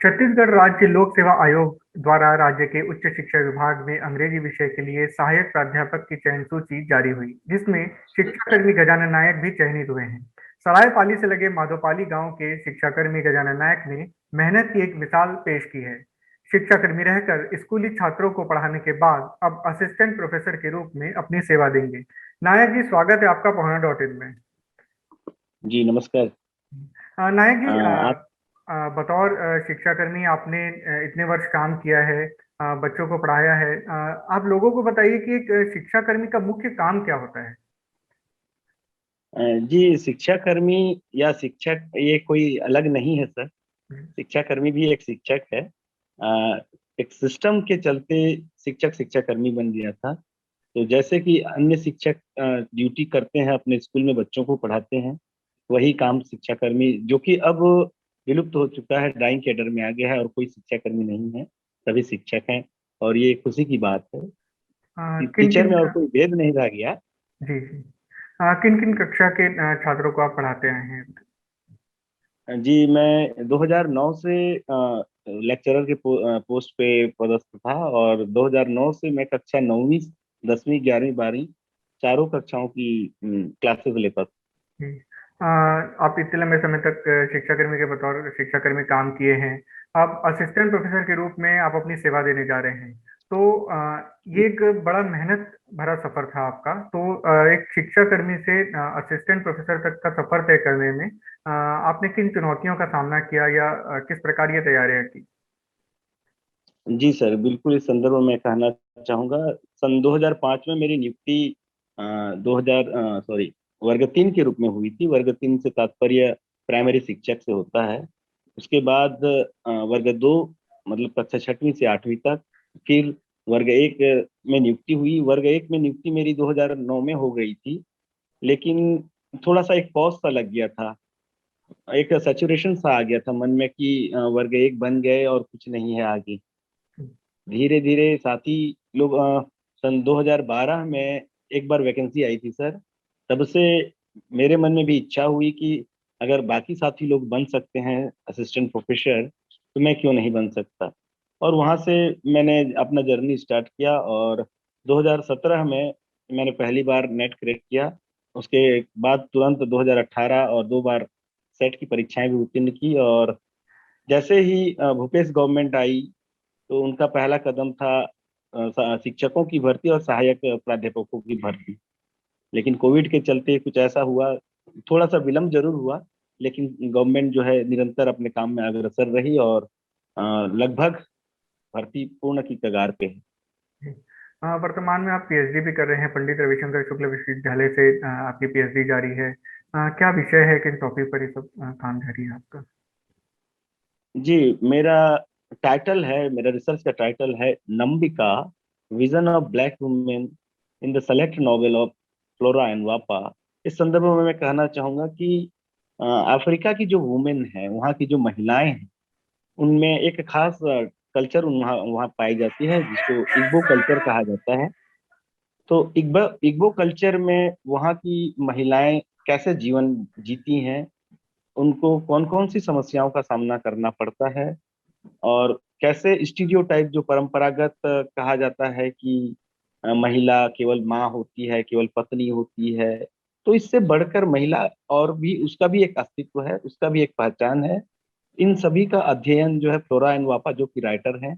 छत्तीसगढ़ राज्य लोक सेवा आयोग द्वारा राज्य के उच्च शिक्षा विभाग में अंग्रेजी विषय के लिए सहायक प्राध्यापक की चयन सूची जारी हुई, जिसमें शिक्षाकर्मी गजानन नायक भी चयनित हुए हैं। सरायपाली से लगे माधोपाली गांव के शिक्षाकर्मी गजानन नायक ने मेहनत की एक मिसाल पेश की है। शिक्षाकर्मी रहकर स्कूली छात्रों को पढ़ाने के बाद अब असिस्टेंट प्रोफेसर के रूप में अपनी सेवा देंगे। नायक जी, स्वागत है आपका पहुना.इन में। जी नमस्कार। नायक जी, आप बतौर शिक्षाकर्मी आपने इतने वर्ष काम किया है, बच्चों को पढ़ाया है। आप लोगों को बताइए कि एक शिक्षाकर्मी का मुख्य काम क्या होता है? जी शिक्षाकर्मी या शिक्षक ये कोई अलग नहीं है सर। शिक्षाकर्मी भी एक शिक्षक है। एक सिस्टम के चलते शिक्षक शिक्षाकर्मी बन गया था। तो जैसे कि अन्य शिक्षक ड्यूटी करते हैं, अपने स्कूल में बच्चों को पढ़ाते हैं, वही काम शिक्षाकर्मी, जो कि अब विलुप्त हो चुका है, डाइंग कैडर में आ गया है और कोई शिक्षाकर्मी नहीं है, सभी शिक्षक हैं। और ये खुशी की बात है कि किन टीचर किन में और कोई भेद नहीं रह गया। जी जी। किन किन कक्षा के छात्रों को आप पढ़ाते हैं? जी मैं 2009 से लेक्चरर के पोस्ट पे पदस्थ था, और 2009 से मैं कक्षा 9वीं 10वीं 11वीं 12वीं चारों कक्षाओं की क्लासेस लेता था। जी। आप इतने लंबे समय तक शिक्षाकर्मी के बतौर शिक्षाकर्मी काम किए हैं। अब असिस्टेंट प्रोफेसर के रूप में आप अपनी सेवा देने जा रहे हैं। तो ये एक बड़ा मेहनत भरा सफर था आपका। तो एक शिक्षाकर्मी से असिस्टेंट प्रोफेसर तक का सफर तय करने में आपने किन चुनौतियों का सामना किया, या किस प्रकार ये तैयारियां की? जी सर, बिल्कुल इस संदर्भ में मैं कहना चाहूँगा। सन 2005 में मेरी नियुक्ति 2000 सॉरी वर्ग 3 के रूप में हुई थी। वर्ग 3 से तात्पर्य प्राइमरी शिक्षक से होता है। उसके बाद वर्ग 2 मतलब कक्षा 6वीं से 8वीं तक, फिर वर्ग 1 में नियुक्ति हुई। वर्ग 1 में नियुक्ति मेरी 2009 में हो गई थी, लेकिन थोड़ा-सा एक पॉज़ सा लग गया था। एक सैचुरेशन सा आ गया था मन में कि वर्ग 1 बन गए और कुछ नहीं है आगे। धीरे धीरे साथी लोग सन 2012 में एक बार वैकेंसी आई थी सर। तब से मेरे मन में भी इच्छा हुई कि अगर बाकी साथी लोग बन सकते हैं असिस्टेंट प्रोफेसर, तो मैं क्यों नहीं बन सकता। और वहाँ से मैंने अपना जर्नी स्टार्ट किया, और 2017 में मैंने पहली बार नेट क्रैक किया। उसके बाद तुरंत 2018 और 2 बार सेट की परीक्षाएं भी उत्तीर्ण की। और जैसे ही भूपेश गवर्नमेंट आई, तो उनका पहला कदम था शिक्षकों की भर्ती और सहायक प्राध्यापकों की भर्ती। लेकिन कोविड के चलते कुछ ऐसा हुआ, थोड़ा सा विलम्ब जरूर हुआ, लेकिन गवर्नमेंट जो है निरंतर अपने काम में अग्रसर रही, और लगभग भर्ती पूर्ण की कगार पे है। जी। वर्तमान में आप पीएचडी भी कर रहे हैं, पंडित रविशंकर शुक्ल विश्वविद्यालय से आपकी पीएचडी जारी है। क्या विषय है, किन टॉपिक पर ये सब काम जारी है आपका? जी, मेरा टाइटल है, मेरा रिसर्च का टाइटल है नम्बिका, vision of black women in the select novel of Flora and Nwapa. इस संदर्भ में मैं कहना चाहूंगा कि अफ्रीका की जो वुमेन है, वहाँ की जो महिलाएं हैं, उनमें एक खास कल्चर वहाँ वहाँ पाई जाती है, जिसको इग्बो कल्चर कहा जाता है। तो इग्बो इग्बो कल्चर में वहाँ की महिलाएं कैसे जीवन जीती हैं, उनको कौन कौन सी समस्याओं का सामना करना पड़ता है, और कैसे स्टीरियोटाइप जो परंपरागत कहा जाता है कि महिला केवल माँ होती है, केवल पत्नी होती है, तो इससे बढ़कर महिला और भी, उसका भी एक अस्तित्व है, उसका भी एक पहचान है। इन सभी का अध्ययन जो है फ्लोरा एंड वापा, जो कि राइटर हैं,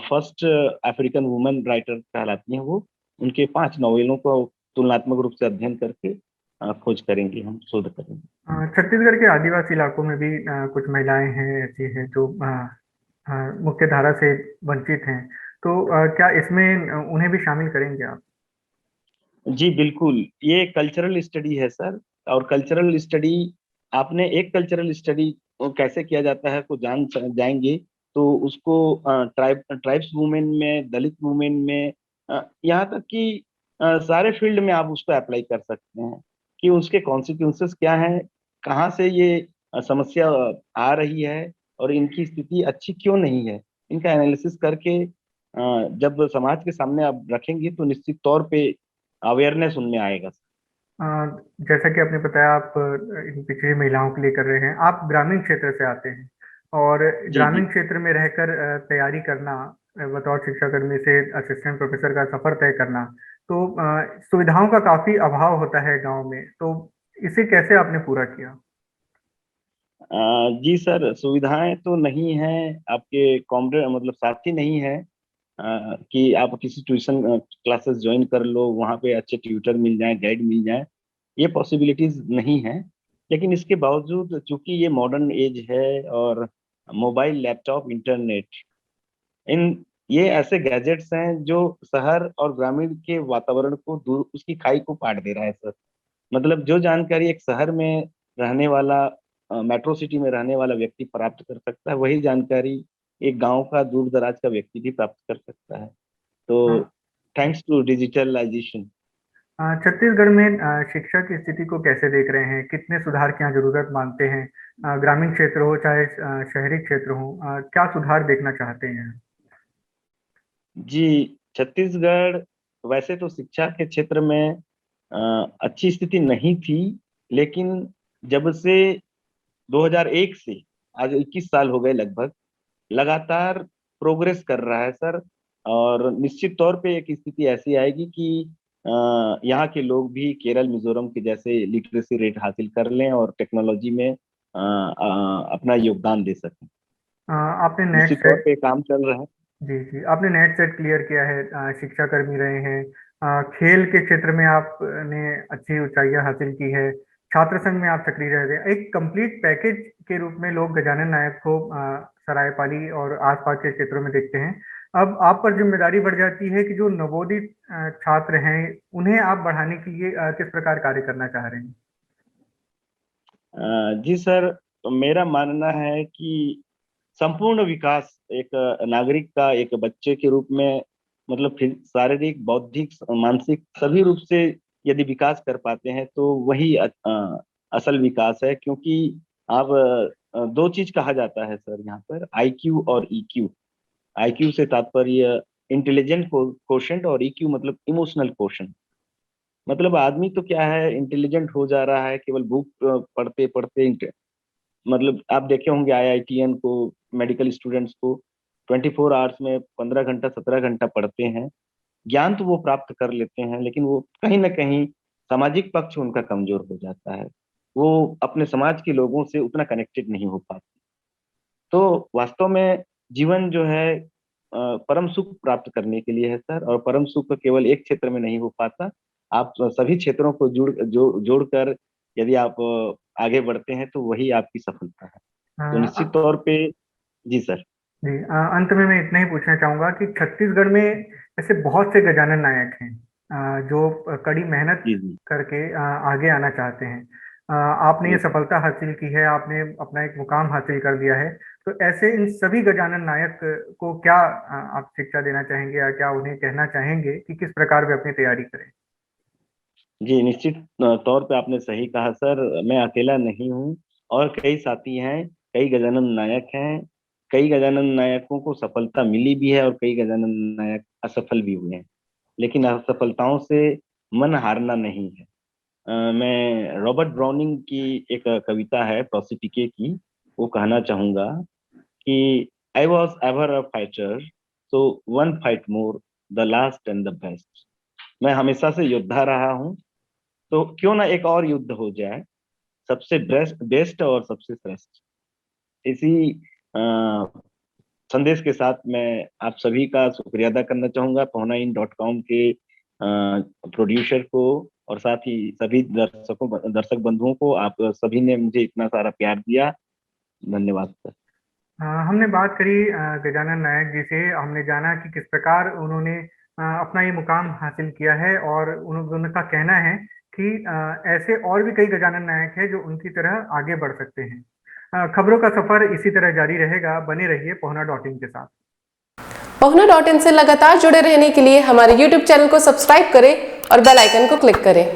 फर्स्ट अफ्रीकन वुमेन राइटर कहलाती हैं वो, उनके 5 नॉवेलों को तुलनात्मक रूप से अध्ययन करके खोज करेंगे, हम शोध करेंगे। छत्तीसगढ़ के आदिवासी इलाकों में भी कुछ महिलाएं हैं, ऐसी हैं जो मुख्य धारा से वंचित हैं। तो क्या इसमें उन्हें भी शामिल करेंगे आप? जी बिल्कुल, ये कल्चरल स्टडी है सर। और कल्चरल स्टडी, आपने एक कल्चरल स्टडी कैसे किया जाता है को जान जाएंगे, तो उसको ट्राइब्स वुमेन में, दलित वुमेन में, यहाँ तक कि सारे फील्ड में आप उसको अप्लाई कर सकते हैं कि उसके कॉन्सिक्वेंसेस क्या हैं, कहाँ से ये समस्या आ रही है, और इनकी स्थिति अच्छी क्यों नहीं है। इनका एनालिसिस करके जब समाज के सामने आप रखेंगे, तो निश्चित तौर पे अवेयरनेस उनमें आएगा। अ, जैसा कि आपने बताया, आप इन पिछड़ी महिलाओं के लिए कर रहे हैं। आप ग्रामीण क्षेत्र से आते हैं, और जी जी। ग्रामीण क्षेत्र में रहकर तैयारी करना, बतौर शिक्षाकर्मी से असिस्टेंट प्रोफेसर का सफर तय करना, तो सुविधाओं का काफी अभाव होता है गांव में, तो इसे कैसे आपने पूरा किया? जी सर, सुविधाएं तो नहीं है, आपके कॉमरेड मतलब साथी नहीं है कि आप किसी ट्यूशन क्लासेस ज्वाइन कर लो, वहाँ पे अच्छे ट्यूटर मिल जाए, गाइड मिल जाए, ये पॉसिबिलिटीज नहीं है। लेकिन इसके बावजूद चूंकि ये मॉडर्न एज है और मोबाइल, लैपटॉप, इंटरनेट, इन ये ऐसे गैजेट्स हैं जो शहर और ग्रामीण के वातावरण को दूर, उसकी खाई को पाट दे रहा है सर। मतलब जो जानकारी एक शहर में रहने वाला, मेट्रो सिटी में रहने वाला व्यक्ति प्राप्त कर सकता है, वही जानकारी एक गांव का दूर दराज का व्यक्ति भी प्राप्त कर सकता है। तो हाँ। Thanks to digitalisation. छत्तीसगढ़ में शिक्षा की स्थिति को कैसे देख रहे हैं? कितने सुधार की यहाँ जरूरत मानते हैं? ग्रामीण क्षेत्र हो चाहे शहरी क्षेत्र हो, क्या सुधार देखना चाहते हैं? जी, छत्तीसगढ़ वैसे तो शिक्षा के क्षेत्र में अच्छी स्थिति नहीं थी, लेकिन जब से 2001 से आज 21 साल हो गए लगभग, लगातार प्रोग्रेस कर रहा है सर। और निश्चित तौर पे एक स्थिति ऐसी आएगी कि यहाँ के लोग भी केरल, मिजोरम के जैसे लिटरेसी रेट हासिल कर लें और टेक्नोलॉजी में अपना योगदान दे सकें। आपने नेट निश्चित तौर सेट पे काम चल रहा है। जी जी, आपने नेट सेट क्लियर किया है, शिक्षाकर्मी रहे हैं, खेल के क्षेत्र में आपने अच्छी ऊंचाइयां हासिल की है, छात्र संघ में आप सक्रिय रह रहे हैं। एक कंप्लीट पैकेज के रूप में लोग गजानन नायक को सरायपाली और आसपास के क्षेत्रों में देखते हैं। अब आप पर जिम्मेदारी बढ़ जाती है कि जो नवोदित छात्र हैं उन्हें आप बढ़ाने के लिए किस प्रकार कार्य करना चाह रहे हैं? जी सर, तो मेरा मानना है कि संपूर्ण विकास एक नागरिक का, एक बच्चे के रूप में, मतलब फिर शारीरिक, बौद्धिक, मानसिक सभी रूप से यदि विकास कर पाते हैं तो वही असल विकास है। क्योंकि आप दो चीज कहा जाता है सर यहाँ पर, आईक्यू और ईक्यू। आईक्यू से तात्पर्य इंटेलिजेंट कोशेंट, और ईक्यू मतलब इमोशनल कोशेंट। मतलब आदमी तो क्या है, इंटेलिजेंट हो जा रहा है केवल बुक पढ़ते पढ़ते। मतलब आप देखे होंगे आईआईटीएन को, मेडिकल स्टूडेंट्स को 24 आवर्स में 15 घंटा 17 घंटा पढ़ते हैं, ज्ञान तो वो प्राप्त कर लेते हैं, लेकिन वो कहीं ना कहीं सामाजिक पक्ष उनका कमजोर हो जाता है। वो अपने समाज के लोगों से उतना कनेक्टेड नहीं हो पाते। तो वास्तव में जीवन जो है परम सुख प्राप्त करने के लिए है सर। और परम सुख केवल एक क्षेत्र में नहीं हो पाता, आप सभी क्षेत्रों को जोड़कर यदि आप आगे बढ़ते हैं तो वही आपकी सफलता है। तो निश्चित तौर पे जी सर। जी, अंत में मैं इतना ही पूछना चाहूंगा कि छत्तीसगढ़ में ऐसे बहुत से गजानन नायक हैं जो कड़ी मेहनत जी जी। करके आगे आना चाहते हैं। आपने ये जी सर। सफलता हासिल की है, आपने अपना एक मुकाम हासिल कर दिया है, तो ऐसे इन सभी गजानन नायक को क्या आप शिक्षा देना चाहेंगे या क्या उन्हें कहना चाहेंगे कि किस प्रकार वे अपनी तैयारी करें? जी, निश्चित तौर पे आपने सही कहा सर। मैं अकेला नहीं हूँ, और कई साथी हैं, कई गजानन नायक हैं। कई गजानन नायकों को सफलता मिली भी है और कई गजानन नायक असफल भी हुए हैं, लेकिन असफलताओं से मन हारना नहीं है। मैं रॉबर्ट ब्राउनिंग की एक कविता है प्रोसिपिके की, वो कहना चाहूंगा कि I was ever a fighter, so one fight more, the last and the best. मैं हमेशा से योद्धा रहा हूँ, तो क्यों ना एक और युद्ध हो जाए, सबसे बेस्ट बेस्ट और सबसे श्रेष्ठ। इसी संदेश के साथ मैं आप सभी का शुक्रिया अदा करना चाहूंगा, पहुनाइन.com के प्रोड्यूसर को, और साथ ही सभी दर्शक बंधुओं को। आप सभी ने मुझे इतना सारा प्यार दिया, धन्यवाद सर। हमने बात करी गजानन नायक जी से, हमने जाना कि किस प्रकार उन्होंने अपना ये मुकाम हासिल किया है, और उनका कहना है कि ऐसे और भी कई गजानन नायक हैं जो उनकी तरह आगे बढ़ सकते हैं। खबरों का सफर इसी तरह जारी रहेगा, बने रहिए पहुना.in के साथ। पहुना.in से लगातार जुड़े रहने के लिए हमारे YouTube चैनल को सब्सक्राइब करें और बेल आइकन को क्लिक करें।